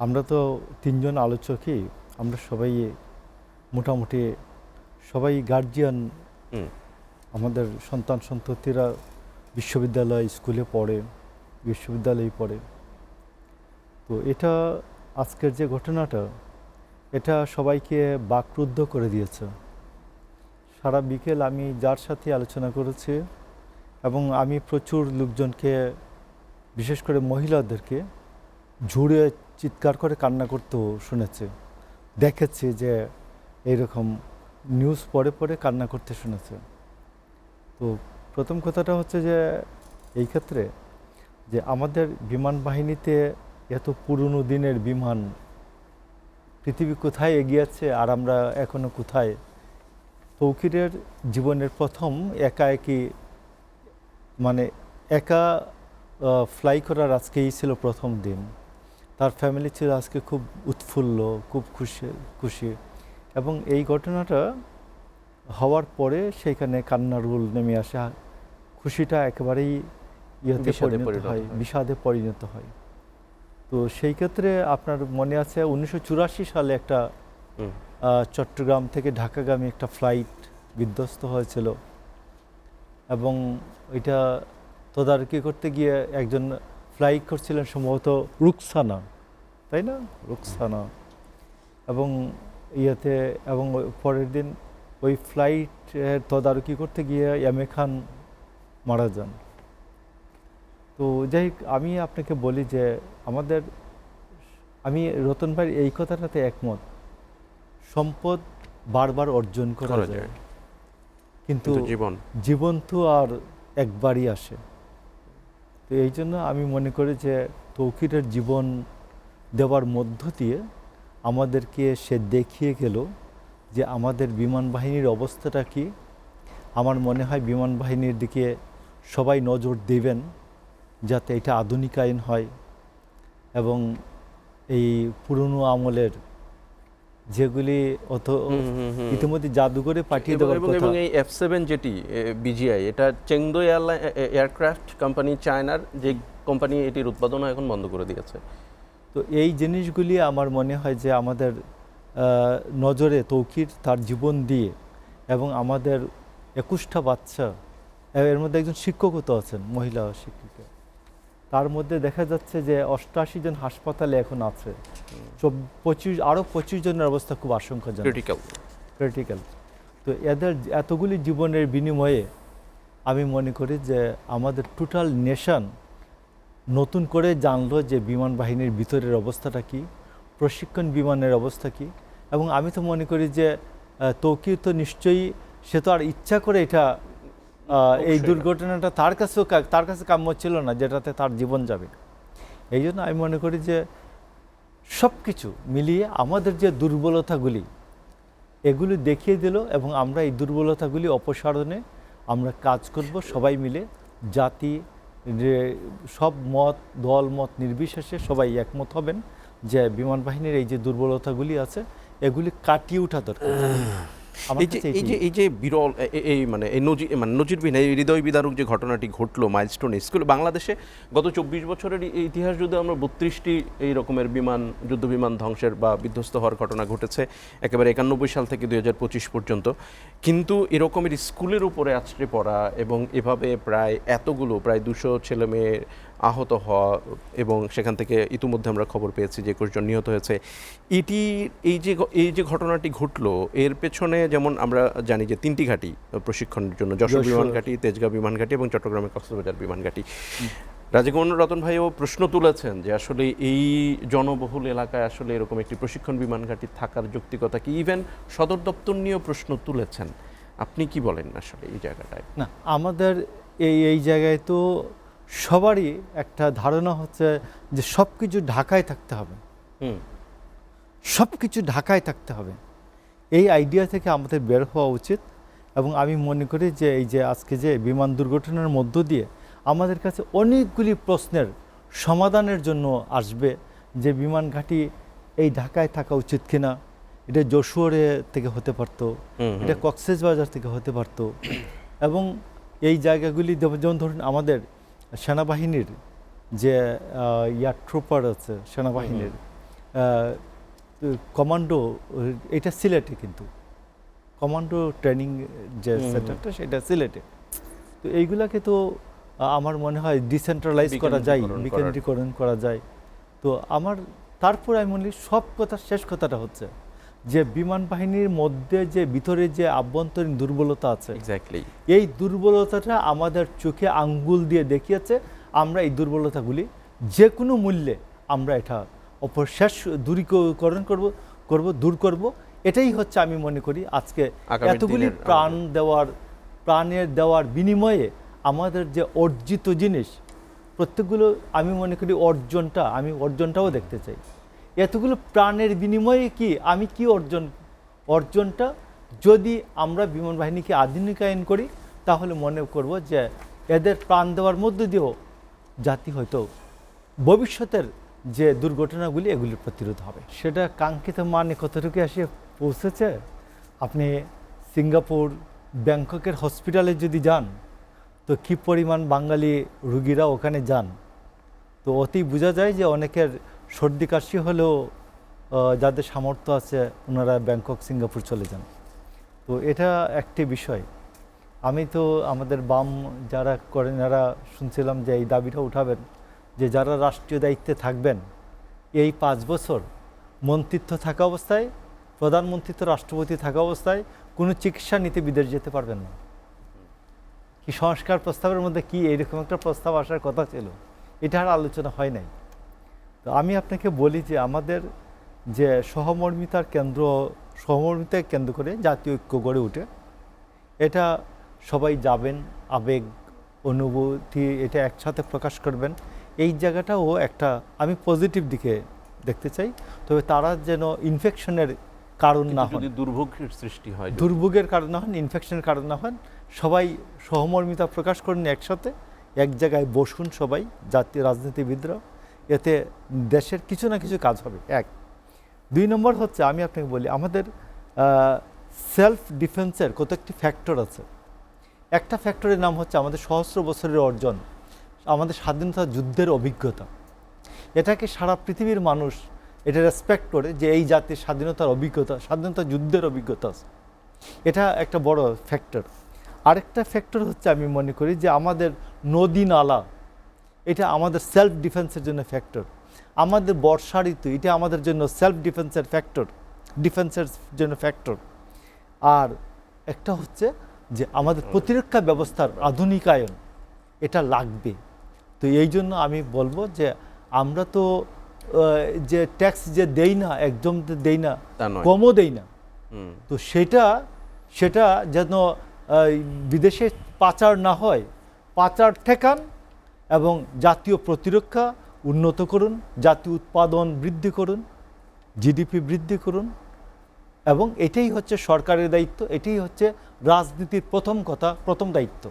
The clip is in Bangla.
আমরা তো তিনজন আলোচকই, আমরা সবাই মোটামুটি সবাই গার্জিয়ান। হুম। আমাদের সন্তান সন্ততিরা বিশ্ববিদ্যালয় স্কুলে পড়ে, বিশ্ববিদ্যালয়ে পড়ে। তো এটা আজকের যে ঘটনাটা, এটা সবাইকে বাকরুদ্ধ করে দিয়েছে। সারা বিকেল আমি যার সাথে আলোচনা করেছি এবং আমি প্রচুর লোকজনকে, বিশেষ করে মহিলাদেরকে ঝুড়ে চিৎকার করে কান্না করতেও শুনেছে, দেখেছি যে এইরকম নিউজ পড়ে পড়ে কান্না করতে শুনেছে। তো প্রথম কথাটা হচ্ছে যে এই ক্ষেত্রে যে আমাদের বিমান বাহিনীতে এত পুরনো দিনের বিমান, পৃথিবী কোথায় এগিয়েছে আর আমরা এখনও কোথায়। তৌকিরের জীবনের প্রথম একাএকি মানে একা ফ্লাই করার আজকেই ছিল প্রথম দিন। তার ফ্যামিলি ছিল আজকে খুব উৎফুল্ল, খুব খুশি এবং এই ঘটনাটা হওয়ার পরে সেইখানে কান্নার রোল নেমে আসে, খুশিটা একেবারেই ইয়েতে পরিণত হয়, বিষাদে পরিণত হয়। তো সেই ক্ষেত্রে আপনার মনে আছে 1984 সালে একটা চট্টগ্রাম থেকে ঢাকাগামী একটা ফ্লাইট বিধ্বস্ত হয়েছিল এবং এটা তদারকি করতে গিয়ে একজন ফ্লাই করছিলেন সম্ভবত রুকসানা, তাই না? রুকসানা। এবং ইয়েতে এবং পরের দিন ওই ফ্লাইটের তদারকি করতে গিয়ে এম এ খান মারা যান। তো যাই হোক, আমি আপনাকে বলি যে আমি রতন ভাইয়ের এই কথাটাতে একমত। সম্পদ বারবার অর্জন করা যায়, কিন্তু জীবন তো আর একবারই আসে। তো এই জন্য আমি মনে করি যে তৌকিরের জীবন দেওয়ার মধ্য দিয়ে আমাদেরকে সে দেখিয়ে গেল যে আমাদের বিমান বাহিনীর অবস্থাটা কি। আমার মনে হয় বিমান বাহিনীর দিকে সবাই নজর দেবেন যাতে এটা আধুনিকায়ন হয় এবং এই পুরনো আমলের যেগুলি ইতিমধ্যে জাদুঘরে পাঠিয়ে দেওয়ার কথা। এবং এই F7 যেটি বিজিআই, এটা চেংদু এয়ারক্রাফট কোম্পানি, চায়নার যে কোম্পানি, এটির উৎপাদন এখন বন্ধ করে দিয়েছে। তো এই জিনিসগুলি আমার মনে হয় যে আমাদের নজরে তৌকির তার জীবন দিয়ে এবং আমাদের 21টা বাচ্চা, এর মধ্যে একজন শিক্ষকও তো আছেন, মহিলা শিক্ষিকা, তার মধ্যে দেখা যাচ্ছে যে 88 জন হাসপাতালে এখন আছে, 25 জনের অবস্থা খুব আশঙ্কাজনক, ক্রিটিক্যাল। তো এদের এতগুলি জীবনের বিনিময়ে আমি মনে করি যে আমাদের টোটাল নেশন নতুন করে জানলো যে বিমান বাহিনীর ভিতরের অবস্থাটা কি, প্রশিক্ষণ বিমানের অবস্থা কি। এবং আমি তো মনে করি যে তৌকির তো নিশ্চয়ই, সে তো আর ইচ্ছা করে এটা এই দুর্ঘটনাটা তার কাছে কাম্য ছিল না যেটাতে তার জীবন যাবে। এই জন্য আমি মনে করি যে সব কিছু মিলিয়ে আমাদের যে দুর্বলতাগুলি, এগুলি দেখিয়ে দিল এবং আমরা এই দুর্বলতাগুলি অপসারণে আমরা কাজ করব সবাই মিলে। জাতি, যে সব দল মত নির্বিশেষে সবাই একমত হবেন যে বিমান বাহিনীর এই যে দুর্বলতাগুলি আছে এগুলি কাটিয়ে ওঠা দরকার। এই যে বিরল এই নজিরবিহীন, এই হৃদয় বিদারক যে ঘটনাটি ঘটলো মাইলস্টোন স্কুল, বাংলাদেশে গত 24 বছরের ইতিহাস যদি আমরা 32টি এই রকমের যুদ্ধ বিমান ধ্বংসের বা বিধ্বস্ত হওয়ার ঘটনা ঘটেছে একেবারে 91 সাল থেকে 2025 পর্যন্ত। কিন্তু এরকমের স্কুলের উপরে আছড়ে পড়া এবং এভাবে প্রায় 200 ছেলে মেয়ে আহত হওয়া এবং সেখান থেকে ইতিমধ্যে আমরা খবর পেয়েছি যে 21 জন নিহত হয়েছে। এই যে ঘটনাটি ঘটলো, এর পেছনে যেমন আমরা জানি যে 3টি ঘাঁটি প্রশিক্ষণের জন্য, যশোর বিমান ঘাঁটি, তেজগাঁও বিমান ঘাঁটি এবং চট্টগ্রামের কক্সবাজার বিমান ঘাঁটি। রাজীবন রতন ভাইও প্রশ্ন তুলেছেন যে আসলে এই জনবহুল এলাকায় আসলে এরকম একটি প্রশিক্ষণ বিমান ঘাঁটি থাকার যৌক্তিকতা কি। ইভেন সদর দপ্তর নিয়েও প্রশ্ন তুলেছেন। আপনি কি বলেন আসলে এই জায়গাটায়? না, আমাদের এই জায়গায় তো সবারই একটা ধারণা হচ্ছে যে সব কিছু ঢাকায় থাকতে হবে, সব কিছু ঢাকায় থাকতে হবে। এই আইডিয়া থেকে আমাদের বের হওয়া উচিত। এবং আমি মনে করি যে এই যে আজকে যে বিমান দুর্ঘটনার মধ্য দিয়ে আমাদের কাছে অনেকগুলি প্রশ্নের সমাধানের জন্য আসবে যে বিমান ঘাঁটি এই ঢাকায় থাকা উচিত কিনা, এটা যশোরে থেকে হতে পারতো, এটা কক্সবাজার থেকে হতে পারতো। এবং এই জায়গাগুলি যেমন ধরুন আমাদের সেনাবাহিনীর যে ট্রুপার আছে সেনাবাহিনীর, কমান্ডো, এটা সিলেটে, কিন্তু কমান্ডো ট্রেনিং যে সেন্টারটা সেটা সিলেটে। তো এইগুলাকে তো আমার মনে হয় ডিসেন্ট্রালাইজ করা যায়, বিকেন্দ্রীকরণ করা যায়। তো আমার তারপর আমি মনে করি সব কথা শেষ কথাটা হচ্ছে যে বিমান বাহিনীর মধ্যে যে ভিতরে যে আভ্যন্তরীণ দুর্বলতা আছে, এই দুর্বলতাটা আমাদের চোখে আঙ্গুল দিয়ে দেখিয়েছে। আমরা এই দুর্বলতাগুলি যে কোনো মূল্যে আমরা এটা শেষ দূরীকরণ দূর করব। এটাই হচ্ছে আমি মনে করি আজকে এতগুলি প্রাণের দেওয়ার বিনিময়ে আমাদের যে অর্জিত জিনিস প্রত্যেকগুলো আমি মনে করি অর্জনটাও দেখতে চাই। এতগুলো প্রাণের বিনিময়ে আমি কি অর্জনটা যদি আমরা বিমান বাহিনীকে আধুনিকায়ন করি তাহলে মনে করব যে এদের প্রাণ দেওয়ার মধ্য দিয়েও জাতি হয়তো ভবিষ্যতের যে দুর্ঘটনাগুলি এগুলির প্রতিরোধ হবে। সেটা কাঙ্ক্ষিত মানে কতটুকু এসে পৌঁছেছে, আপনি সিঙ্গাপুর, ব্যাংককের হসপিটালে যদি যান তো কী পরিমাণ বাঙালি রুগীরা ওখানে যান, তো অতি বোঝা যায় যে অনেকের সর্দি কাশি হলেও যাদের সামর্থ্য আছে ওনারা ব্যাংকক, সিঙ্গাপুর চলে যান। তো এটা একটি বিষয়। আমি তো আমাদের বাম যারা করেন এরা শুনছিলাম যে এই দাবিটা উঠাবেন যে যারা রাষ্ট্রীয় দায়িত্বে থাকবেন এই 5 বছর মন্ত্রিত্ব থাকা অবস্থায়, প্রধানমন্ত্রিত্ব রাষ্ট্রপতি থাকা অবস্থায় কোনো চিকিৎসা নিতে বিদেশ যেতে পারবেন না। কি সংস্কার প্রস্তাবের মধ্যে কি এইরকম একটা প্রস্তাব আসার কথা ছিল, এটা আর আলোচনা হয় নাই। তো আমি আপনাকে বলি যে আমাদের যে সহমর্মিতাকে কেন্দ্র করে জাতীয় ঐক্য গড়ে ওঠে, এটা সবাই যাবেন, আবেগ অনুভূতি এটা একসাথে প্রকাশ করবেন, এই জায়গাটাও একটা আমি পজিটিভ দিকে দেখতে চাই। তবে তারা যেন ইনফেকশনের কারণ না হন, দুর্ভোগের সৃষ্টি হয়, দুর্ভোগের কারণ না হন, ইনফেকশনের কারণ না হন। সবাই সহমর্মিতা প্রকাশ করেন, একসাথে এক জায়গায় বসুন সবাই জাতীয় রাজনীতিবিদরা, এতে দেশের কিছু না কিছু কাজ হবে। 1 2 নম্বর হচ্ছে আমি আপনাকে বলি আমাদের সেলফ ডিফেন্সের কত একটি ফ্যাক্টর আছে। একটা ফ্যাক্টরের নাম হচ্ছে আমাদের সহস্র বছরের অর্জন, আমাদের স্বাধীনতা যুদ্ধের অভিজ্ঞতা। এটাকে সারা পৃথিবীর মানুষ এটা রেসপেক্ট করে যে এই জাতির স্বাধীনতার অভিজ্ঞতা, স্বাধীনতা যুদ্ধের অভিজ্ঞতা আছে, এটা একটা বড় ফ্যাক্টর। আরেকটা ফ্যাক্টর হচ্ছে আমি মনে করি যে আমাদের নদী নালা, এটা আমাদের সেলফ ডিফেন্সের জন্য ফ্যাক্টর। আমাদের বর্ষা ঋতু, এটা আমাদের জন্য সেলফ ডিফেন্সের ফ্যাক্টর। আর একটা হচ্ছে যে আমাদের প্রতিরক্ষা ব্যবস্থার আধুনিকায়ন, এটা লাগবে। তো এই জন্য আমি বলবো যে আমরা তো যে ট্যাক্স যে দেই না, একদম দেই না, কমও দেই না, তো সেটা যেন বিদেশে পাচার না হয়, পাচার ঠেকান এবং জাতীয় প্রতিরক্ষা উন্নত করুন, জাতীয় উৎপাদন বৃদ্ধি করুন, জিডিপি বৃদ্ধি করুন। এবং এটাই হচ্ছে সরকারের দায়িত্ব, এটাই হচ্ছে রাজনীতির প্রথম দায়িত্ব।